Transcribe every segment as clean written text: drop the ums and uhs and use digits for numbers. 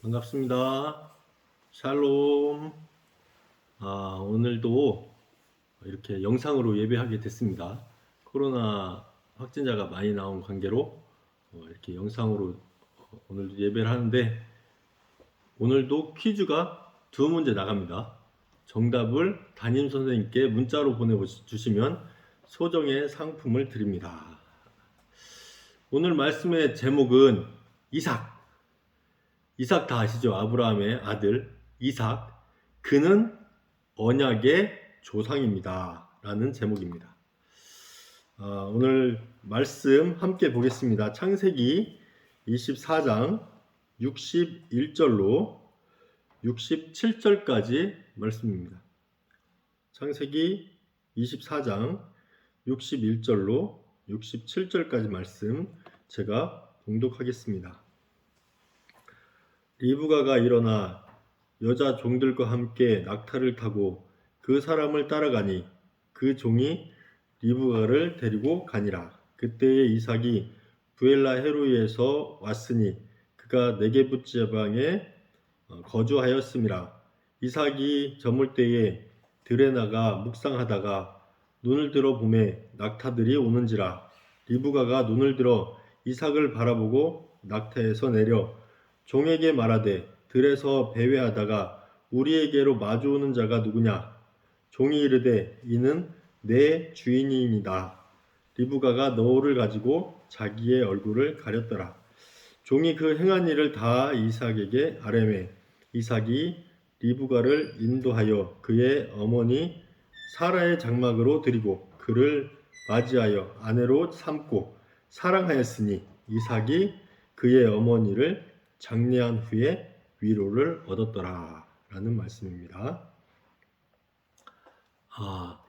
반갑습니다. 샬롬. 오늘도 이렇게 영상으로 예배하게 됐습니다. 코로나 확진자가 많이 나온 관계로 이렇게 영상으로 오늘 예배를 하는데, 오늘도 퀴즈가 두 문제 나갑니다. 정답을 담임 선생님께 문자로 보내주시면 소정의 상품을 드립니다. 오늘 말씀의 제목은 이삭. 이삭 다 아시죠? 아브라함의 아들 이삭. 그는 언약의 조상입니다. 라는 제목입니다. 오늘 말씀 함께 보겠습니다. 창세기 24장 61절로 67절까지 말씀입니다. 창세기 24장 61절로 67절까지 말씀 제가 봉독하겠습니다. 리브가가 일어나 여자 종들과 함께 낙타를 타고 그 사람을 따라가니 그 종이 리브가를 데리고 가니라. 그때에 이삭이 부엘라 헤로이에서 왔으니 그가 네게부 지방에 거주하였음이라. 이삭이 저물 때에 들에 나가 묵상하다가 눈을 들어 보매 낙타들이 오는지라. 리브가가 눈을 들어 이삭을 바라보고 낙타에서 내려 종에게 말하되 들에서 배회하다가 우리에게로 마주오는 자가 누구냐? 종이 이르되 이는 내 주인이니이다. 리브가가 너울을 가지고 자기의 얼굴을 가렸더라. 종이 그 행한 일을 다 이삭에게 아뢰매 이삭이 리브가를 인도하여 그의 어머니 사라의 장막으로 들이고 그를 맞이하여 아내로 삼고 사랑하였으니 이삭이 그의 어머니를 장례한 후에 위로를 얻었더라 라는 말씀입니다.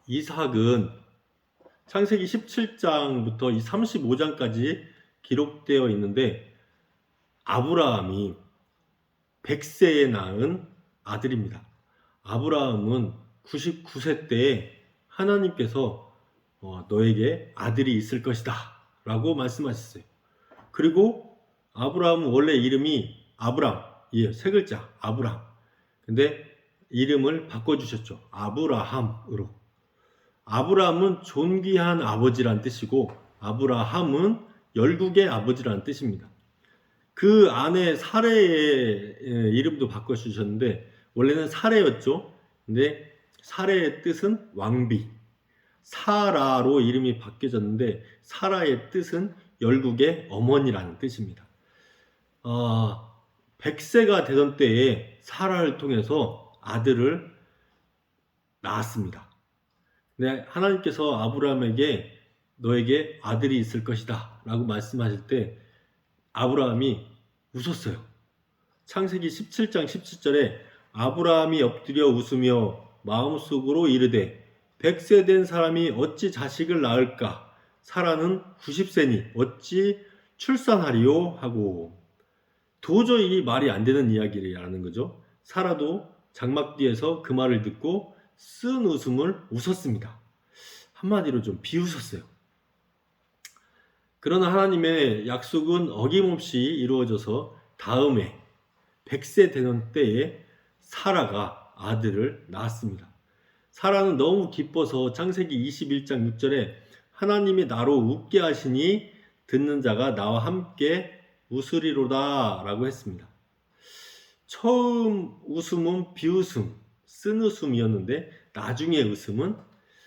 이삭은 창세기 17장부터 이 35장까지 기록되어 있는데 아브라함이 100세에 낳은 아들입니다. 아브라함은 99세 때에 하나님께서 너에게 아들이 있을 것이다 라고 말씀하셨어요. 그리고 아브라함은 원래 이름이 아브람, 세 글자 아브람. 근데 이름을 바꿔주셨죠. 아브라함으로. 아브라함은 존귀한 아버지란 뜻이고 아브라함은 열국의 아버지란 뜻입니다. 그 아내 사레의 이름도 바꿔주셨는데 원래는 사레였죠. 근데 사레의 뜻은 왕비. 사라로 이름이 바뀌어졌는데 사라의 뜻은 열국의 어머니라는 뜻입니다. 100세가 되던 때에 사라를 통해서 아들을 낳았습니다. 근데 하나님께서 아브라함에게 너에게 아들이 있을 것이다 라고 말씀하실 때 아브라함이 웃었어요. 창세기 17장 17절에 아브라함이 엎드려 웃으며 마음속으로 이르되 100세 된 사람이 어찌 자식을 낳을까? 사라는 90세니 어찌 출산하리요? 하고 도저히 말이 안 되는 이야기라는 거죠. 사라도 장막 뒤에서 그 말을 듣고 쓴 웃음을 웃었습니다. 한마디로 좀 비웃었어요. 그러나 하나님의 약속은 어김없이 이루어져서 다음에 100세 되는 때에 사라가 아들을 낳았습니다. 사라는 너무 기뻐서 창세기 21장 6절에 하나님이 나로 웃게 하시니 듣는 자가 나와 함께 웃으리로다 라고 했습니다. 처음 웃음은 비웃음, 쓴 웃음이었는데 나중에 웃음은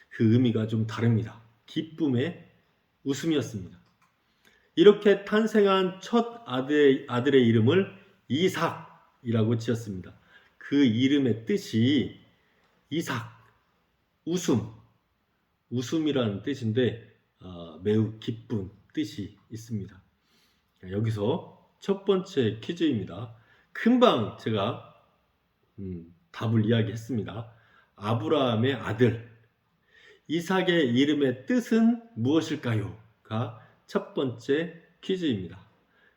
그 의미가 좀 다릅니다. 기쁨의 웃음이었습니다. 이렇게 탄생한 첫 아들의 이름을 이삭이라고 지었습니다. 그 이름의 뜻이 이삭, 웃음이라는 뜻인데 매우 기쁜 뜻이 있습니다. 여기서 첫 번째 퀴즈입니다. 금방 제가 답을 이야기했습니다. 아브라함의 아들 이삭의 이름의 뜻은 무엇일까요? 가 첫 번째 퀴즈입니다.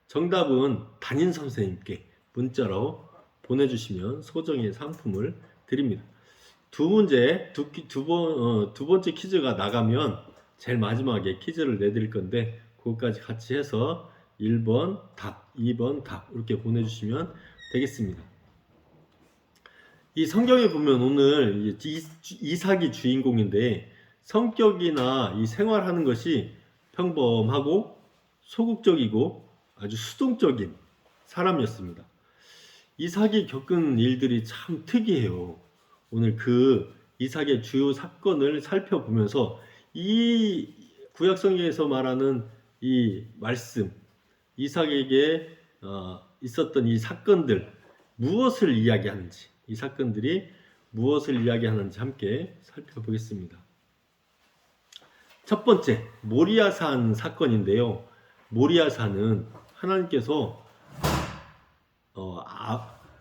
정답은 담임 선생님께 문자로 보내주시면 소정의 상품을 드립니다. 두 번째 퀴즈가 나가면 제일 마지막에 퀴즈를 내드릴 건데 그것까지 같이 해서 1번 답, 2번 답 이렇게 보내주시면 되겠습니다. 이 성경에 보면 오늘 이삭이 주인공인데 성격이나 이 생활하는 것이 평범하고 소극적이고 아주 수동적인 사람이었습니다. 이삭이 겪은 일들이 참 특이해요. 오늘 그 이삭의 주요 사건을 살펴보면서 이 구약성경에서 말하는 이 말씀, 이삭에게 있었던 이 사건들, 무엇을 이야기하는지, 이 사건들이 무엇을 이야기하는지 함께 살펴보겠습니다. 첫 번째, 모리아산 사건인데요. 모리아산은 하나님께서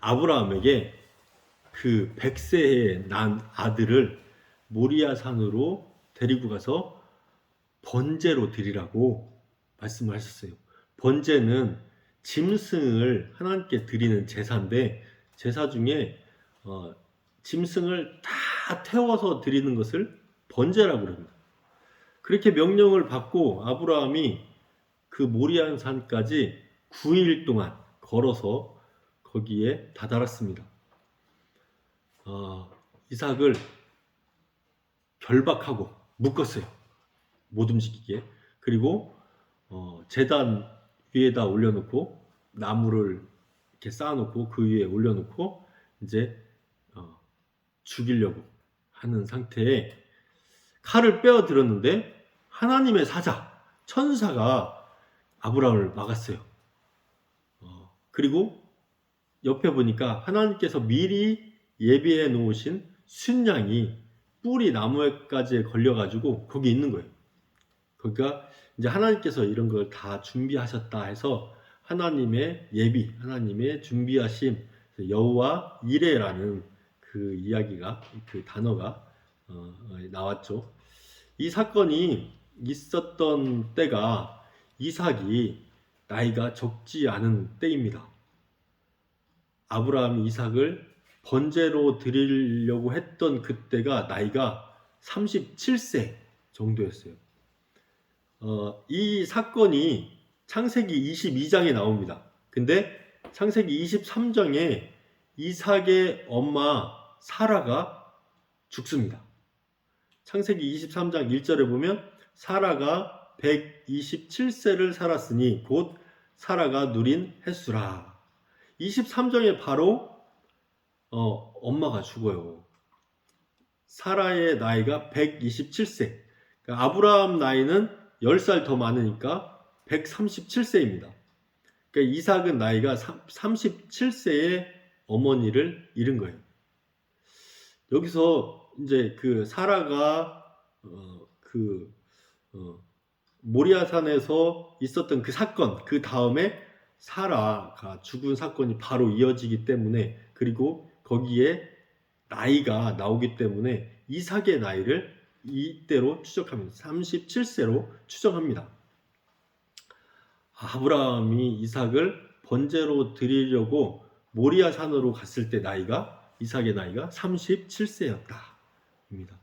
아브라함에게 그 100세에 난 아들을 모리아산으로 데리고 가서 번제로 드리라고 말씀을 하셨어요. 번제는 짐승을 하나님께 드리는 제사인데 제사 중에 짐승을 다 태워서 드리는 것을 번제라고 합니다. 그렇게 명령을 받고 아브라함이 그 모리아산까지 9일 동안 걸어서 거기에 다다랐습니다. 이삭을 결박하고 묶었어요. 못 움직이게. 그리고 제단 위에다 올려놓고 나무를 이렇게 쌓아놓고 그 위에 올려놓고 이제 죽이려고 하는 상태에 칼을 빼어 들었는데 하나님의 사자, 천사가 아브라함을 막았어요. 그리고 옆에 보니까 하나님께서 미리 예비해 놓으신 순양이 뿔이 나무에까지 걸려가지고 거기 있는 거예요. 그러니까 이제 하나님께서 이런 걸 다 준비하셨다 해서 하나님의 예비, 하나님의 준비하심, 여호와 이레라는 그 이야기가, 그 단어가 나왔죠. 이 사건이 있었던 때가 이삭이 나이가 적지 않은 때입니다. 아브라함이 이삭을 번제로 드리려고 했던 그때가 나이가 37세 정도였어요. 이 사건이 창세기 22장에 나옵니다. 근데 창세기 23장에 이삭의 엄마 사라가 죽습니다. 창세기 23장 1절에 보면 사라가 127세를 살았으니 곧 사라가 누린 햇수라. 23장에 바로 엄마가 죽어요. 사라의 나이가 127세. 그러니까 아브라함 나이는 10살 더 많으니까 137세입니다. 그러니까 이삭은 나이가 37세에 어머니를 잃은 거예요. 여기서 이제 그 사라가 모리아산에서 있었던 그 사건, 그 다음에 사라가 죽은 사건이 바로 이어지기 때문에, 그리고 거기에 나이가 나오기 때문에 이삭의 나이를 이때로 추정합니다. 37세로 추정합니다. 아브라함이 이삭을 번제로 드리려고 모리아산으로 갔을 때 이삭의 나이가 37세였다. 입니다.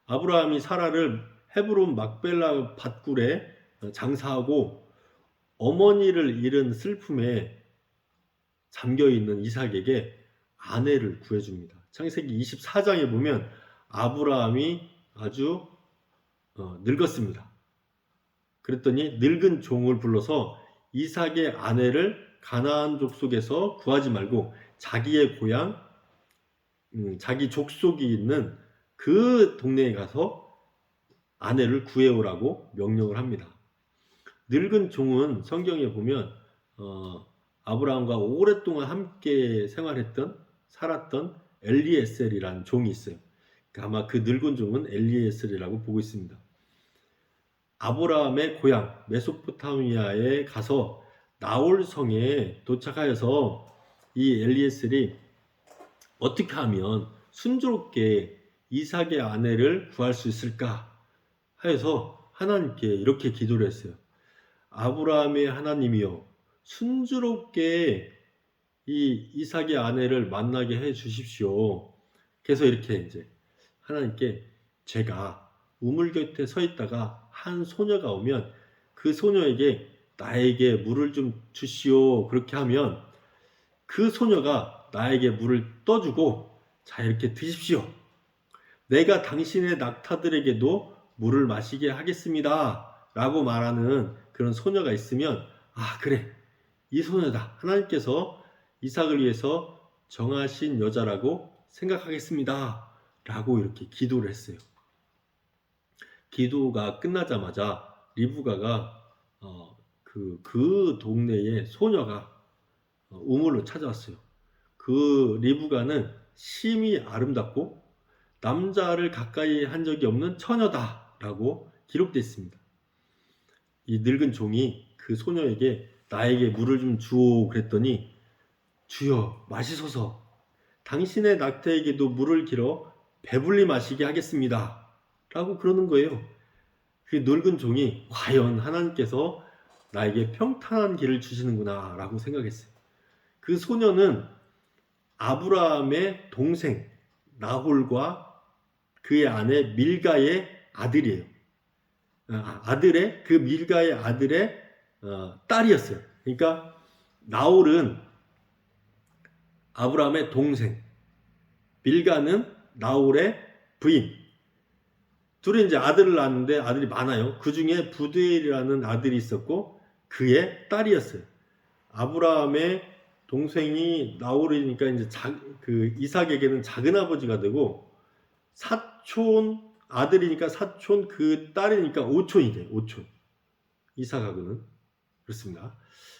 아브라함이 사라를 헤브론 막벨라 밭굴에 장사하고 어머니를 잃은 슬픔에 잠겨있는 이삭에게 아내를 구해줍니다. 창세기 24장에 보면 아브라함이 아주 늙었습니다. 그랬더니 늙은 종을 불러서 이삭의 아내를 가나안 족속에서 구하지 말고 자기의 고향, 자기 족속이 있는 그 동네에 가서 아내를 구해오라고 명령을 합니다. 늙은 종은 성경에 보면 아브라함과 오랫동안 함께 살았던 엘리에셀이라는 종이 있어요. 그러니까 아마 그 늙은 종은 엘리에셀이라고 보고 있습니다. 아브라함의 고향 메소포타미아에 가서 나홀 성에 도착하여서 이 엘리에셀이 어떻게 하면 순조롭게 이삭의 아내를 구할 수 있을까 하여서 하나님께 이렇게 기도를 했어요. 아브라함의 하나님이여, 순조롭게 이 이삭의 아내를 만나게 해 주십시오. 그래서 이렇게 이제 하나님께, 제가 우물 곁에 서 있다가 한 소녀가 오면 그 소녀에게 나에게 물을 좀 주시오. 그렇게 하면 그 소녀가 나에게 물을 떠주고 자 이렇게 드십시오. 내가 당신의 낙타들에게도 물을 마시게 하겠습니다. 라고 말하는 그런 소녀가 있으면 아 그래 이 소녀다. 하나님께서 이삭을 위해서 정하신 여자라고 생각하겠습니다. 라고 이렇게 기도를 했어요. 기도가 끝나자마자 리브가가 그 동네에 소녀가 우물로 찾아왔어요. 그 리브가는 심히 아름답고 남자를 가까이 한 적이 없는 처녀다라고 기록되어 있습니다. 이 늙은 종이 그 소녀에게 나에게 물을 좀 주오 그랬더니 주여 마시소서 당신의 낙타에게도 물을 길어 배불리 마시게 하겠습니다 라고 그러는 거예요. 그 늙은 종이 과연 하나님께서 나에게 평탄한 길을 주시는구나 라고 생각했어요. 그 소녀는 아브라함의 동생 나홀과 그의 아내 밀가의 아들이에요. 그 밀가의 아들의 딸이었어요. 그러니까 나홀은 아브라함의 동생, 밀가는 나홀의 부인. 둘이 이제 아들을 낳았는데 아들이 많아요. 그 중에 부두엘이라는 아들이 있었고 그의 딸이었어요. 아브라함의 동생이 나홀이니까 이제 그 이삭에게는 작은 아버지가 되고 사촌 아들이니까 사촌 그 딸이니까 오촌이 돼요. 오촌. 이삭하고는 그렇습니다.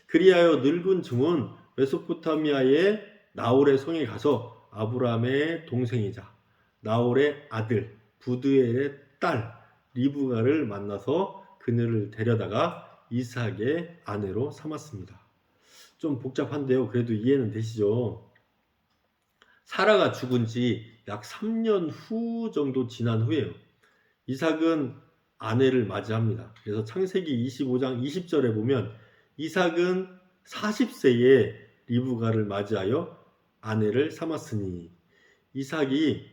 그리하여 늙은 종은 메소포타미아의 나홀의 성에 가서 아브라함의 동생이자 나홀의 아들 부두엘의 딸 리브가를 만나서 그녀를 데려다가 이삭의 아내로 삼았습니다. 좀 복잡한데요. 그래도 이해는 되시죠? 사라가 죽은 지 약 3년 후 정도 지난 후에요. 이삭은 아내를 맞이합니다. 그래서 창세기 25장 20절에 보면 이삭은 40세에 리브가를 맞이하여 아내를 삼았으니 이삭이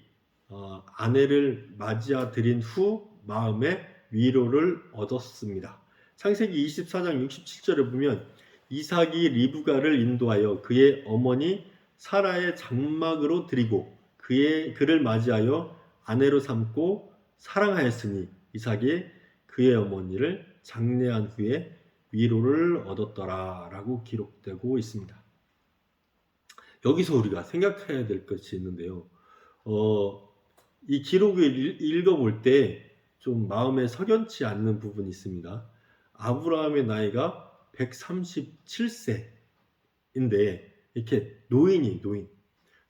아내를 맞이하드린 후 마음에 위로를 얻었습니다. 창세기 24장 67절에 보면 이삭이 리브가를 인도하여 그의 어머니 사라의 장막으로 드리고 그를 맞이하여 아내로 삼고 사랑하였으니 이삭이 그의 어머니를 장례한 후에 위로를 얻었더라 라고 기록되고 있습니다. 여기서 우리가 생각해야 될 것이 있는데요. 이 기록을 읽어볼 때 좀 마음에 석연치 않는 부분이 있습니다. 아브라함의 나이가 137세인데 이렇게 노인.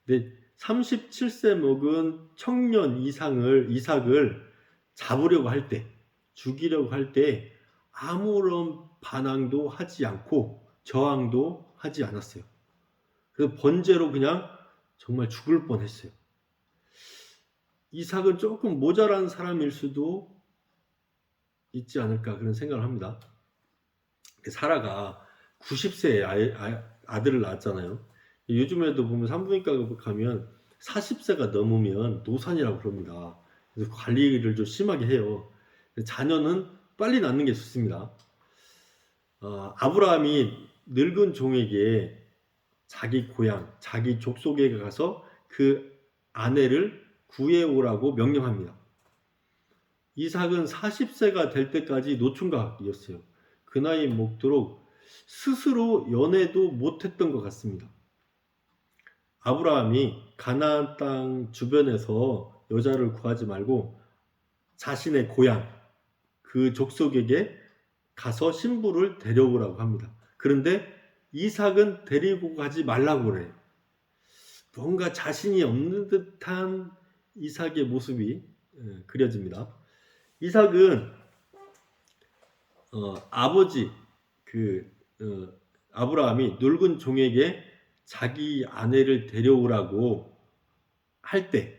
근데 37세 먹은 청년 이삭을 잡으려고 할 때, 죽이려고 할 때 아무런 반항도 하지 않고 저항도 하지 않았어요. 그래서 번제로 그냥 정말 죽을 뻔했어요. 이삭은 조금 모자란 사람일 수도 있지 않을까 그런 생각을 합니다. 사라가 90세에 아들을 낳았잖아요. 요즘에도 보면 산부인과 가면 40세가 넘으면 노산이라고 그럽니다. 그래서 관리를 좀 심하게 해요. 자녀는 빨리 낳는 게 좋습니다. 아브라함이 늙은 종에게 자기 고향, 자기 족속에 가서 그 아내를 구해오라고 명령합니다. 이삭은 40세가 될 때까지 노총각이었어요. 그 나이 먹도록 스스로 연애도 못했던 것 같습니다. 아브라함이 가나안 땅 주변에서 여자를 구하지 말고 자신의 고향, 그 족속에게 가서 신부를 데려오라고 합니다. 그런데 이삭은 데리고 가지 말라고 그래요. 뭔가 자신이 없는 듯한 이삭의 모습이 그려집니다. 이삭은 아버지 아브라함이 늙은 종에게 자기 아내를 데려오라고 할 때,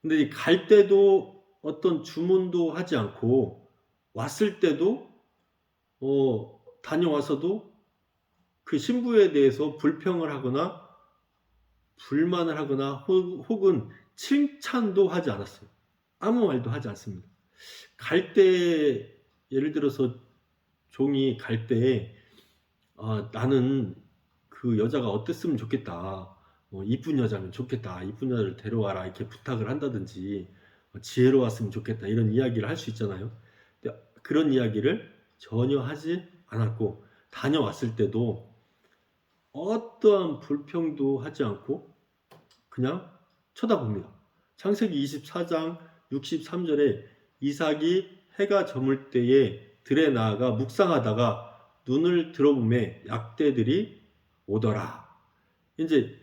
근데 갈 때도 어떤 주문도 하지 않고 왔을 때도 다녀와서도 그 신부에 대해서 불평을 하거나 불만을 하거나 혹은 칭찬도 하지 않았어요. 아무 말도 하지 않습니다. 갈 때 예를 들어서 종이 갈 때 나는 그 여자가 어땠으면 좋겠다. 이쁜 여자면 좋겠다. 이쁜 여자를 데려와라. 이렇게 부탁을 한다든지 지혜로웠으면 좋겠다. 이런 이야기를 할 수 있잖아요. 근데 그런 이야기를 전혀 하지 않았고 다녀왔을 때도 어떠한 불평도 하지 않고 그냥 쳐다봅니다. 창세기 24장 63절에 이삭이 해가 저물 때에 들에 나아가 묵상하다가 눈을 들어보매 약대들이 오더라. 이제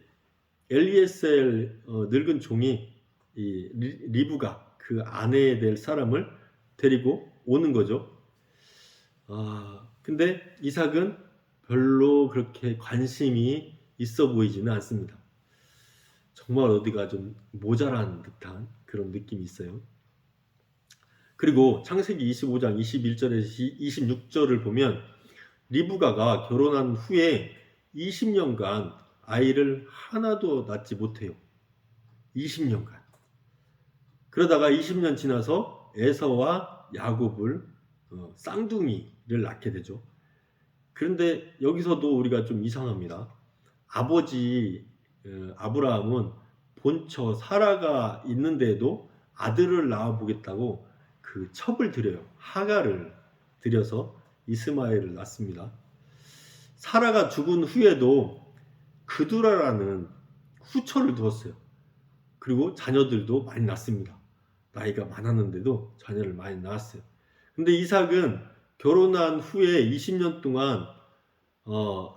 엘리에셀 늙은 종이 이 리브가 그 아내에 될 사람을 데리고 오는 거죠. 근데 이삭은 별로 그렇게 관심이 있어 보이지는 않습니다. 정말 어디가 좀 모자란 듯한 그런 느낌이 있어요. 그리고 창세기 25장 21절에서 26절을 보면 리브가가 결혼한 후에 20년간 아이를 하나도 낳지 못해요. 20년간. 그러다가 20년 지나서 에서와 야곱을 쌍둥이를 낳게 되죠. 그런데 여기서도 우리가 좀 이상합니다. 아버지 아브라함은 본처 사라가 있는데도 아들을 낳아보겠다고 그 첩을 들여요. 하가를 들여서 이스마엘을 낳습니다. 사라가 죽은 후에도 그두라라는 후처를 두었어요. 그리고 자녀들도 많이 낳습니다. 나이가 많았는데도 자녀를 많이 낳았어요. 근데 이삭은 결혼한 후에 20년 동안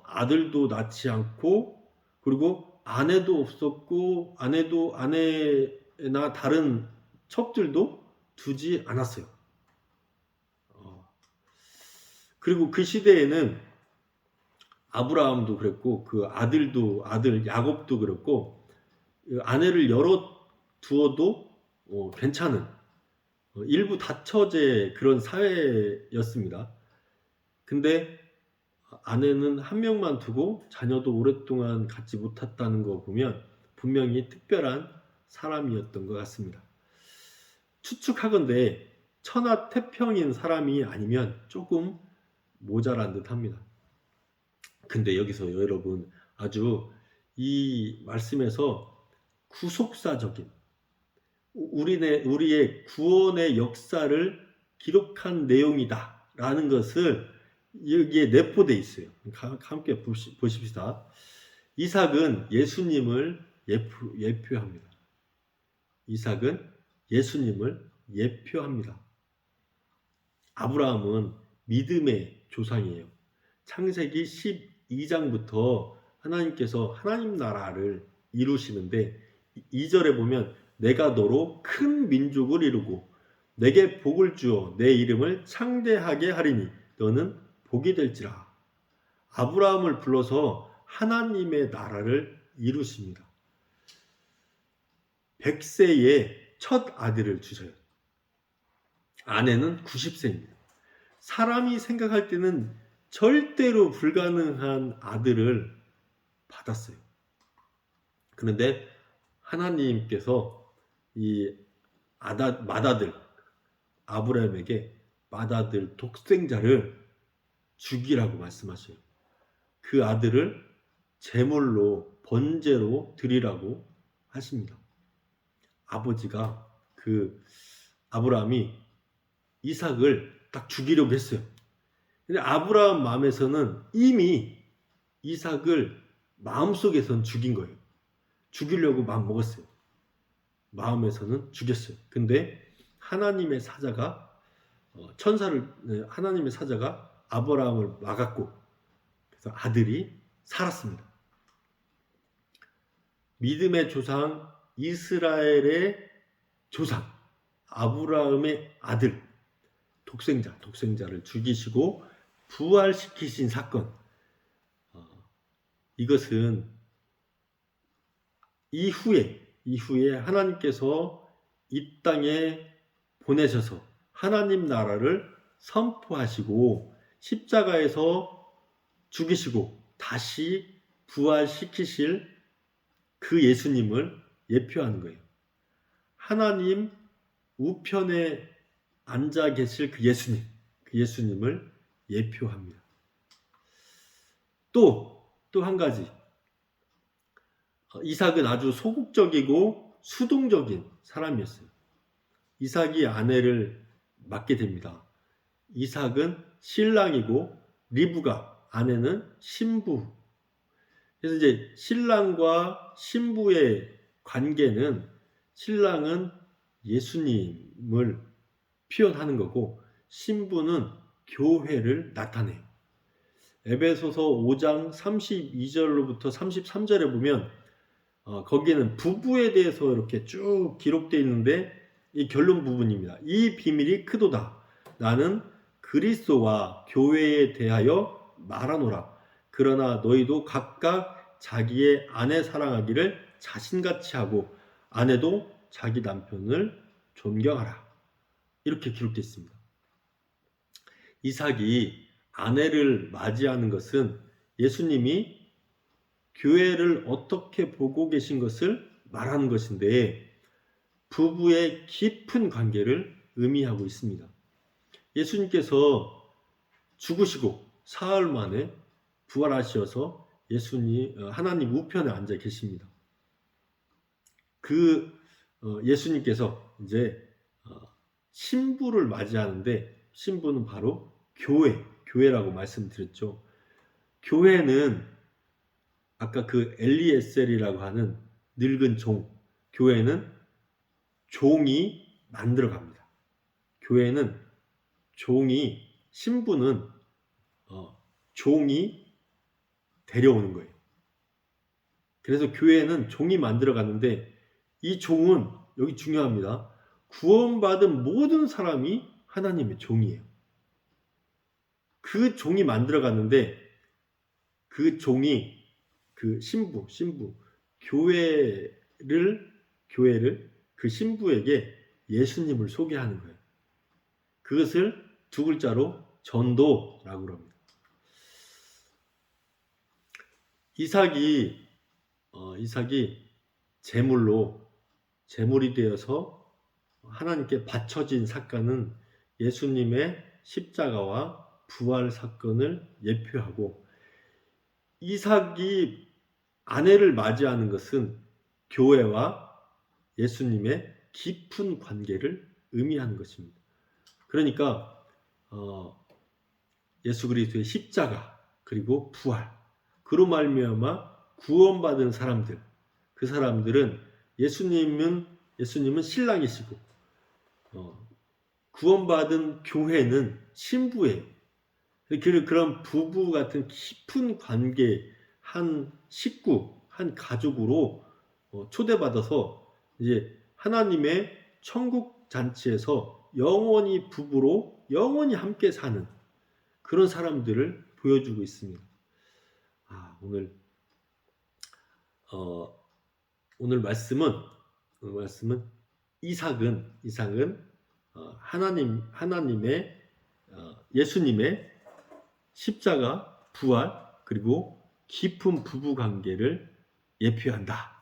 아들도 낳지 않고 그리고 아내도 없었고 아내나 다른 첩들도 두지 않았어요. 그리고 그 시대에는 아브라함도 그랬고 그 아들 야곱도 그랬고 아내를 여러 두어도 괜찮은 일부 다처제 그런 사회였습니다. 근데 아내는 한 명만 두고 자녀도 오랫동안 갖지 못했다는 거 보면 분명히 특별한 사람이었던 것 같습니다. 추측하건대 천하태평인 사람이 아니면 조금 모자란 듯 합니다. 근데 여기서 여러분 아주 이 말씀에서 구속사적인 우리의 구원의 역사를 기록한 내용이다 라는 것을 여기에 내포되어 있어요. 함께 보십시다. 이삭은 예수님을 예표합니다. 이삭은 예수님을 예표합니다. 아브라함은 믿음의 조상이에요. 창세기 12장부터 하나님께서 하나님 나라를 이루시는데 2절에 보면 내가 너로 큰 민족을 이루고 내게 복을 주어 내 이름을 창대하게 하리니 너는 복이 될지라. 아브라함을 불러서 하나님의 나라를 이루십니다. 100세에 첫 아들을 주셔요. 아내는 90세입니다. 사람이 생각할 때는 절대로 불가능한 아들을 받았어요. 그런데 하나님께서 이 맏아들 아브라함에게 맏아들 독생자를 죽이라고 말씀하셔요. 그 아들을 제물로 번제로 드리라고 하십니다. 아버지가 그 아브라함이 이삭을 딱 죽이려고 했어요. 근데 아브라함 마음에서는 이미 이삭을 마음속에서는 죽인 거예요. 죽이려고 마음 먹었어요. 마음에서는 죽였어요. 근데 하나님의 사자가 하나님의 사자가 아브라함을 막았고 그래서 아들이 살았습니다. 믿음의 조상 이스라엘의 조상 아브라함의 아들 독생자를 죽이시고 부활시키신 사건. 이것은 이후에 하나님께서 이 땅에 보내셔서 하나님 나라를 선포하시고 십자가에서 죽이시고 다시 부활시키실 그 예수님을 예표하는 거예요. 하나님 우편에 앉아 계실 그 예수님을 예표합니다. 또 또 한 가지, 이삭은 아주 소극적이고 수동적인 사람이었어요. 이삭이 아내를 맡게 됩니다. 이삭은 신랑이고 리브가 아내는 신부. 그래서 이제 신랑과 신부의 관계는 신랑은 예수님을 표현하는 거고 신부는 교회를 나타내요. 에베소서 5장 32절로부터 33절에 보면 거기에는 부부에 대해서 이렇게 쭉 기록되어 있는데 이 결론 부분입니다. 이 비밀이 크도다. 나는 그리스도와 교회에 대하여 말하노라. 그러나 너희도 각각 자기의 아내 사랑하기를 자신같이 하고 아내도 자기 남편을 존경하라. 이렇게 기록되어 있습니다. 이삭이 아내를 맞이하는 것은 예수님이 교회를 어떻게 보고 계신 것을 말하는 것인데 부부의 깊은 관계를 의미하고 있습니다. 예수님께서 죽으시고 사흘 만에 부활하셔서 하나님 우편에 앉아 계십니다. 예수님께서 이제 신부를 맞이하는데 신부는 바로 교회라고 말씀드렸죠. 교회는 아까 그 엘리에셀이라고 하는 늙은 교회는 종이 만들어갑니다. 교회는 신부는 종이 데려오는 거예요. 그래서 교회는 종이 만들어가는데 이 종은 여기 중요합니다. 구원받은 모든 사람이 하나님의 종이에요. 그 종이 만들어갔는데 그 종이 그 신부 교회를 그 신부에게 예수님을 소개하는 거예요. 그것을 두 글자로 전도라고 합니다. 이삭이 제물이 되어서 하나님께 바쳐진 사건은 예수님의 십자가와 부활 사건을 예표하고 이삭이 아내를 맞이하는 것은 교회와 예수님의 깊은 관계를 의미하는 것입니다. 그러니까 예수 그리스도의 십자가 그리고 부활 그로 말미암아 구원받은 사람들 그 사람들은 예수님은 신랑이시고 구원받은 교회는 신부예요. 그런 부부 같은 깊은 관계 한 식구 한 가족으로 초대받아서 이제 하나님의 천국 잔치에서 영원히 부부로 영원히 함께 사는 그런 사람들을 보여주고 있습니다. 오늘 말씀은 이삭은 하나님의 예수님의 십자가 부활 그리고 깊은 부부 관계를 예표한다.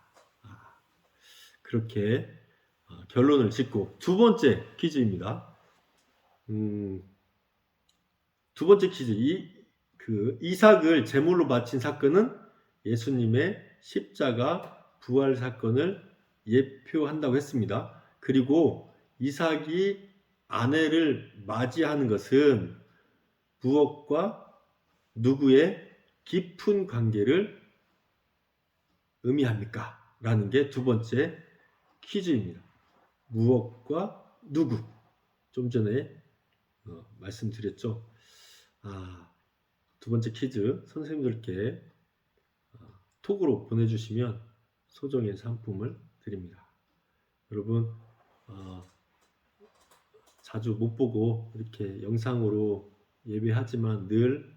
그렇게 결론을 짓고 두 번째 퀴즈입니다. 두 번째 퀴즈. 이삭을 제물로 바친 사건은 예수님의 십자가 부활 사건을 예표한다고 했습니다. 그리고 이삭이 아내를 맞이하는 것은 무엇과 누구의 깊은 관계를 의미합니까? 라는 게 두 번째 퀴즈입니다. 무엇과 누구? 좀 전에 말씀드렸죠. 두 번째 퀴즈 선생님들께 톡으로 보내주시면 소정의 상품을 드립니다. 여러분 자주 못 보고 이렇게 영상으로 예배하지만 늘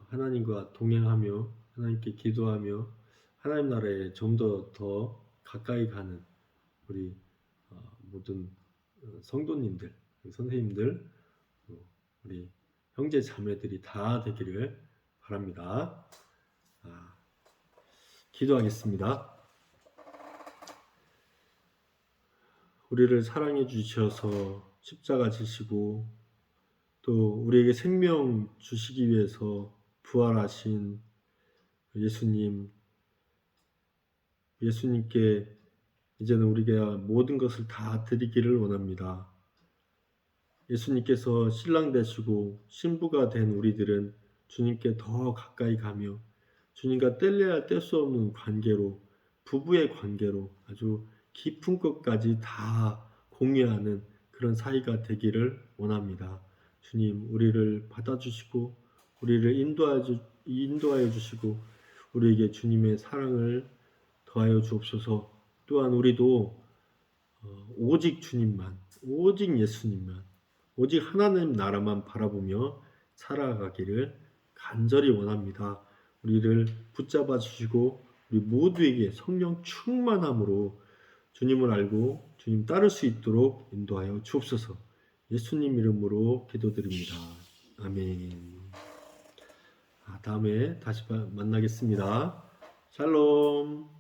하나님과 동행하며 하나님께 기도하며 하나님 나라에 좀 더 가까이 가는 우리 모든 성도님들, 선생님들, 우리 형제 자매들이 다 되기를 바랍니다. 기도하겠습니다. 우리를 사랑해 주셔서 십자가 지시고 또 우리에게 생명 주시기 위해서 부활하신 예수님, 예수님께 이제는 우리가 모든 것을 다 드리기를 원합니다. 예수님께서 신랑 되시고 신부가 된 우리들은 주님께 더 가까이 가며 주님과 뗄래야 뗄 수 없는 관계로, 부부의 관계로 아주 깊은 것까지 다 공유하는 그런 사이가 되기를 원합니다. 주님, 우리를 받아주시고 우리를 인도하여 주시고 우리에게 주님의 사랑을 더하여 주옵소서. 또한 우리도 오직 주님만, 오직 예수님만, 오직 하나님 나라만 바라보며 살아가기를 간절히 원합니다. 우리를 붙잡아 주시고 우리 모두에게 성령 충만함으로 주님을 알고 주님 따를 수 있도록 인도하여 주옵소서. 예수님 이름으로 기도드립니다. 아멘. 다음에 다시 만나겠습니다. 샬롬.